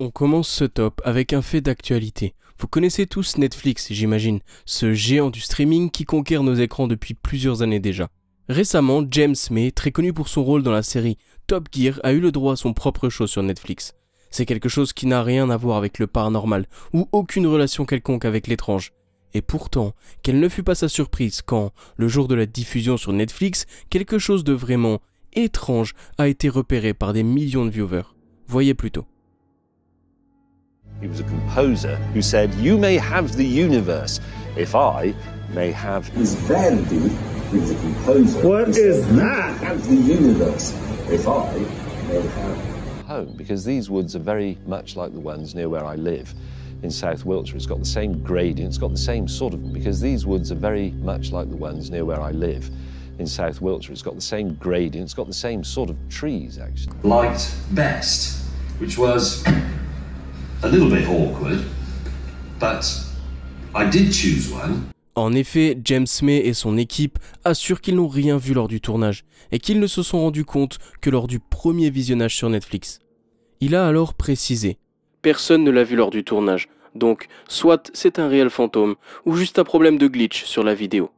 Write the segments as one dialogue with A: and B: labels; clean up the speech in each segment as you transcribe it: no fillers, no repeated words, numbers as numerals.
A: On commence ce top avec un fait d'actualité. Vous connaissez tous Netflix, j'imagine, ce géant du streaming qui conquiert nos écrans depuis plusieurs années déjà. Récemment, James May, très connu pour son rôle dans la série Top Gear, a eu le droit à son propre show sur Netflix. C'est quelque chose qui n'a rien à voir avec le paranormal, ou aucune relation quelconque avec l'étrange. Et pourtant, quelle ne fut pas sa surprise quand, le jour de la diffusion sur Netflix, quelque chose de vraiment étrange a été repéré par des millions de viewers. Voyez plutôt.
B: He was a composer who said, "You may have the universe, if I may have."
C: Is Verdi, who was a composer.
D: What
C: who
D: is
C: said,
D: that?
C: "You have the universe, if I may have."
B: Home, because these woods are very much like the ones near where I live in South Wiltshire. It's got the same gradient, it's got the same sort of, because these woods are very much like the ones near where I live in South Wiltshire. It's got the same gradient, it's got the same sort of trees actually.
E: Liked best, which was a little bit awkward, but I did choose one.
A: En effet, James May et son équipe assurent qu'ils n'ont rien vu lors du tournage et qu'ils ne se sont rendus compte que lors du premier visionnage sur Netflix. Il a alors précisé « Personne ne l'a vu lors du tournage, donc soit c'est un réel fantôme ou juste un problème de glitch sur la vidéo. »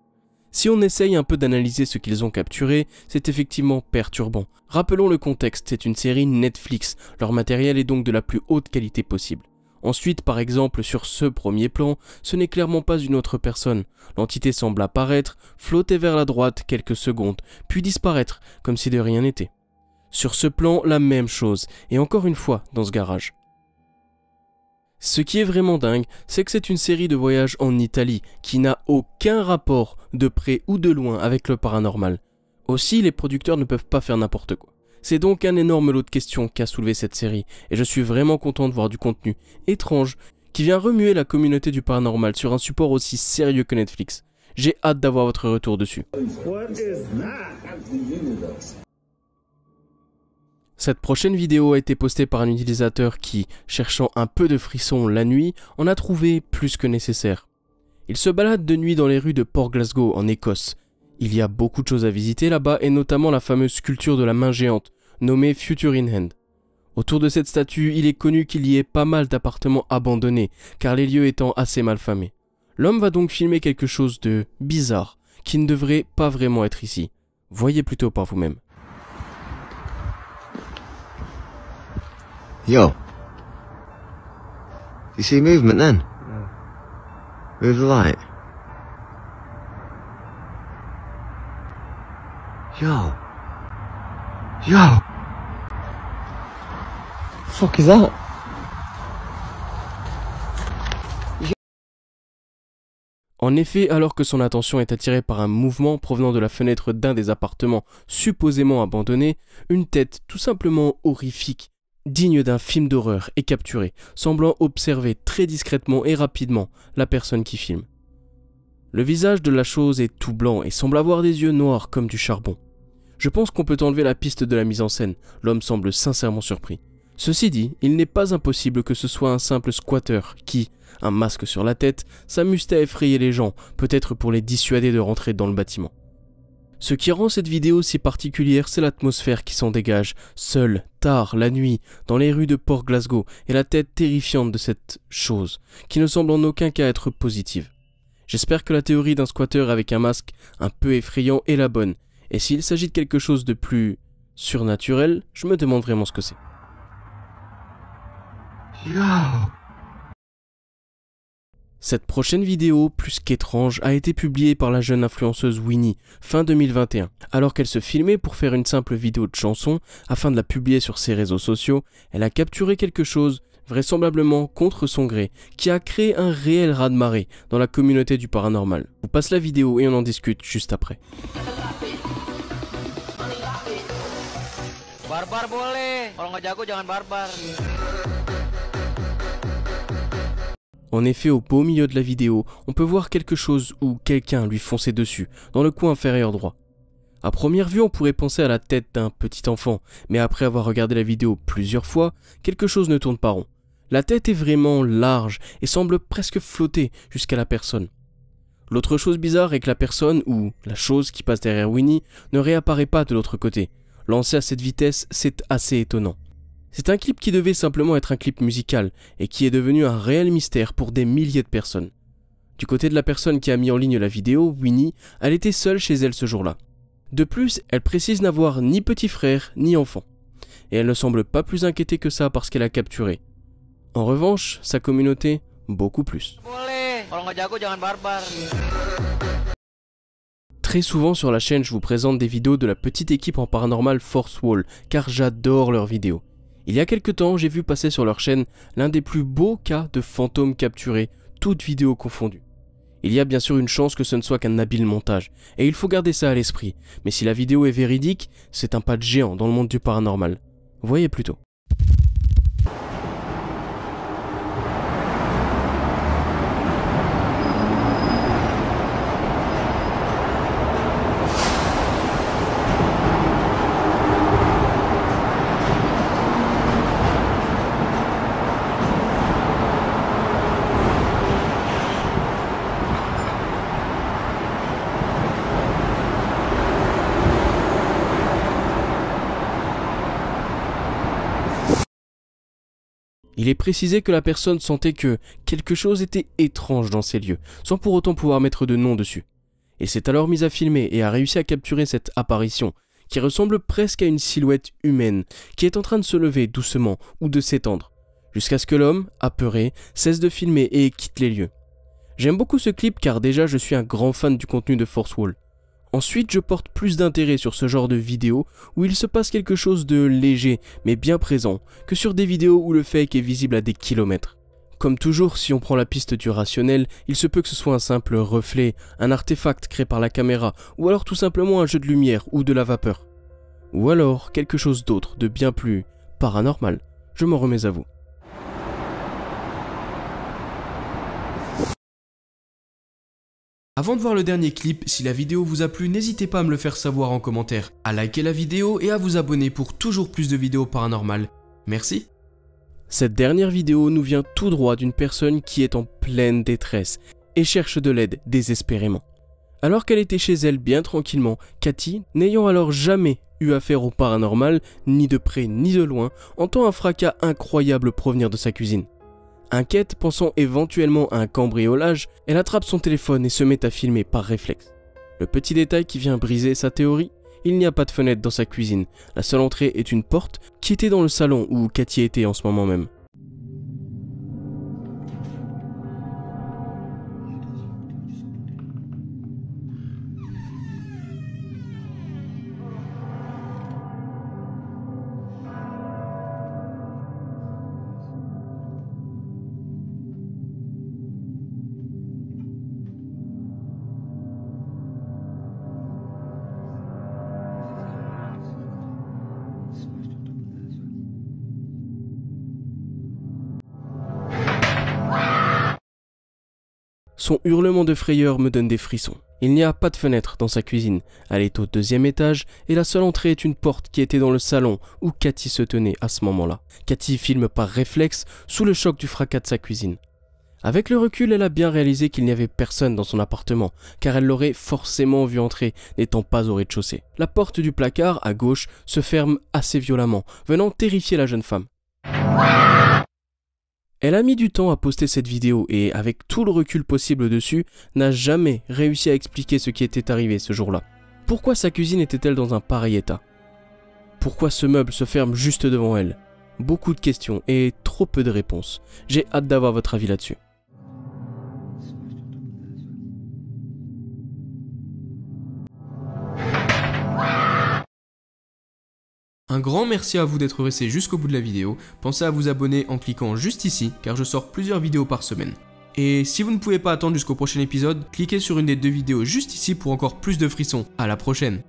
A: Si on essaye un peu d'analyser ce qu'ils ont capturé, c'est effectivement perturbant. Rappelons le contexte, c'est une série Netflix, leur matériel est donc de la plus haute qualité possible. Ensuite, par exemple, sur ce premier plan, ce n'est clairement pas une autre personne. L'entité semble apparaître, flotter vers la droite quelques secondes, puis disparaître, comme si de rien n'était. Sur ce plan, la même chose, et encore une fois, dans ce garage. Ce qui est vraiment dingue, c'est que c'est une série de voyages en Italie qui n'a aucun rapport de près ou de loin avec le paranormal. Aussi, les producteurs ne peuvent pas faire n'importe quoi. C'est donc un énorme lot de questions qu'a soulevé cette série, et je suis vraiment content de voir du contenu étrange qui vient remuer la communauté du paranormal sur un support aussi sérieux que Netflix. J'ai hâte d'avoir votre retour dessus.
D: What is that?
C: Have the universe.
A: Cette prochaine vidéo a été postée par un utilisateur qui, cherchant un peu de frisson la nuit, en a trouvé plus que nécessaire. Il se balade de nuit dans les rues de Port Glasgow en Écosse. Il y a beaucoup de choses à visiter là-bas et notamment la fameuse sculpture de la main géante, nommée Future in Hand. Autour de cette statue, il est connu qu'il y ait pas mal d'appartements abandonnés, car les lieux étant assez mal famés. L'homme va donc filmer quelque chose de bizarre, qui ne devrait pas vraiment être ici. Voyez plutôt par vous-même.
F: Yo. You see movement then? Move the light. Yo. Yo. The fuck is that?
A: En effet, alors que son attention est attirée par un mouvement provenant de la fenêtre d'un des appartements supposément abandonnés, une tête tout simplement horrifique, digne d'un film d'horreur, est capturée, semblant observer très discrètement et rapidement la personne qui filme. Le visage de la chose est tout blanc et semble avoir des yeux noirs comme du charbon. Je pense qu'on peut enlever la piste de la mise en scène, l'homme semble sincèrement surpris. Ceci dit, il n'est pas impossible que ce soit un simple squatter qui, un masque sur la tête, s'amuse à effrayer les gens, peut-être pour les dissuader de rentrer dans le bâtiment. Ce qui rend cette vidéo si particulière, c'est l'atmosphère qui s'en dégage, seul, tard, la nuit, dans les rues de Port Glasgow, et la tête terrifiante de cette chose, qui ne semble en aucun cas être positive. J'espère que la théorie d'un squatter avec un masque un peu effrayant est la bonne, et s'il s'agit de quelque chose de plus surnaturel, je me demande vraiment ce que c'est.
F: Yo.
A: Cette prochaine vidéo, plus qu'étrange, a été publiée par la jeune influenceuse Winnie, fin 2021. Alors qu'elle se filmait pour faire une simple vidéo de chanson, afin de la publier sur ses réseaux sociaux, elle a capturé quelque chose, vraisemblablement contre son gré, qui a créé un réel raz-de-marée dans la communauté du paranormal. Je vous passe la vidéo et on en discute juste après.
G: Barbar boleh, kalau nggak jago jangan barbar.
A: En effet, au beau milieu de la vidéo, on peut voir quelque chose ou quelqu'un lui foncer dessus, dans le coin inférieur droit. À première vue, on pourrait penser à la tête d'un petit enfant, mais après avoir regardé la vidéo plusieurs fois, quelque chose ne tourne pas rond. La tête est vraiment large et semble presque flotter jusqu'à la personne. L'autre chose bizarre est que la personne, ou la chose qui passe derrière Winnie, ne réapparaît pas de l'autre côté. Lancé à cette vitesse, c'est assez étonnant. C'est un clip qui devait simplement être un clip musical et qui est devenu un réel mystère pour des milliers de personnes. Du côté de la personne qui a mis en ligne la vidéo, Winnie, elle était seule chez elle ce jour-là. De plus, elle précise n'avoir ni petit frère ni enfant. Et elle ne semble pas plus inquiétée que ça par ce qu'elle a capturé. En revanche, sa communauté, beaucoup plus. Très souvent sur la chaîne, je vous présente des vidéos de la petite équipe en paranormal Fourth Wall, car j'adore leurs vidéos. Il y a quelques temps, j'ai vu passer sur leur chaîne l'un des plus beaux cas de fantômes capturés, toutes vidéos confondues. Il y a bien sûr une chance que ce ne soit qu'un habile montage, et il faut garder ça à l'esprit, mais si la vidéo est véridique, c'est un pas de géant dans le monde du paranormal. Voyez plutôt. Il est précisé que la personne sentait que quelque chose était étrange dans ces lieux, sans pour autant pouvoir mettre de nom dessus. Et s'est alors mise à filmer et a réussi à capturer cette apparition, qui ressemble presque à une silhouette humaine, qui est en train de se lever doucement ou de s'étendre, jusqu'à ce que l'homme, apeuré, cesse de filmer et quitte les lieux. J'aime beaucoup ce clip car déjà je suis un grand fan du contenu de Fourth Wall. Ensuite, je porte plus d'intérêt sur ce genre de vidéos où il se passe quelque chose de léger mais bien présent que sur des vidéos où le fake est visible à des kilomètres. Comme toujours, si on prend la piste du rationnel, il se peut que ce soit un simple reflet, un artefact créé par la caméra ou alors tout simplement un jeu de lumière ou de la vapeur. Ou alors quelque chose d'autre de bien plus paranormal. Je m'en remets à vous. Avant de voir le dernier clip, si la vidéo vous a plu, n'hésitez pas à me le faire savoir en commentaire, à liker la vidéo et à vous abonner pour toujours plus de vidéos paranormales. Merci. Cette dernière vidéo nous vient tout droit d'une personne qui est en pleine détresse et cherche de l'aide désespérément. Alors qu'elle était chez elle bien tranquillement, Cathy, n'ayant alors jamais eu affaire au paranormal, ni de près ni de loin, entend un fracas incroyable provenir de sa cuisine. Inquiète, pensant éventuellement à un cambriolage, elle attrape son téléphone et se met à filmer par réflexe. Le petit détail qui vient briser sa théorie, il n'y a pas de fenêtre dans sa cuisine. La seule entrée est une porte qui était dans le salon où Cathy était en ce moment même. Son hurlement de frayeur me donne des frissons. Il n'y a pas de fenêtre dans sa cuisine. Elle est au 2e étage et la seule entrée est une porte qui était dans le salon où Cathy se tenait à ce moment-là. Cathy filme par réflexe sous le choc du fracas de sa cuisine. Avec le recul, elle a bien réalisé qu'il n'y avait personne dans son appartement, car elle l'aurait forcément vu entrer, n'étant pas au rez-de-chaussée. La porte du placard, à gauche, se ferme assez violemment, venant terrifier la jeune femme. Elle a mis du temps à poster cette vidéo et, avec tout le recul possible dessus, n'a jamais réussi à expliquer ce qui était arrivé ce jour-là. Pourquoi sa cuisine était-elle dans un pareil état? Pourquoi ce meuble se ferme juste devant elle? Beaucoup de questions et trop peu de réponses. J'ai hâte d'avoir votre avis là-dessus. Un grand merci à vous d'être resté jusqu'au bout de la vidéo. Pensez à vous abonner en cliquant juste ici, car je sors plusieurs vidéos par semaine. Et si vous ne pouvez pas attendre jusqu'au prochain épisode, cliquez sur une des 2 vidéos juste ici pour encore plus de frissons. À la prochaine!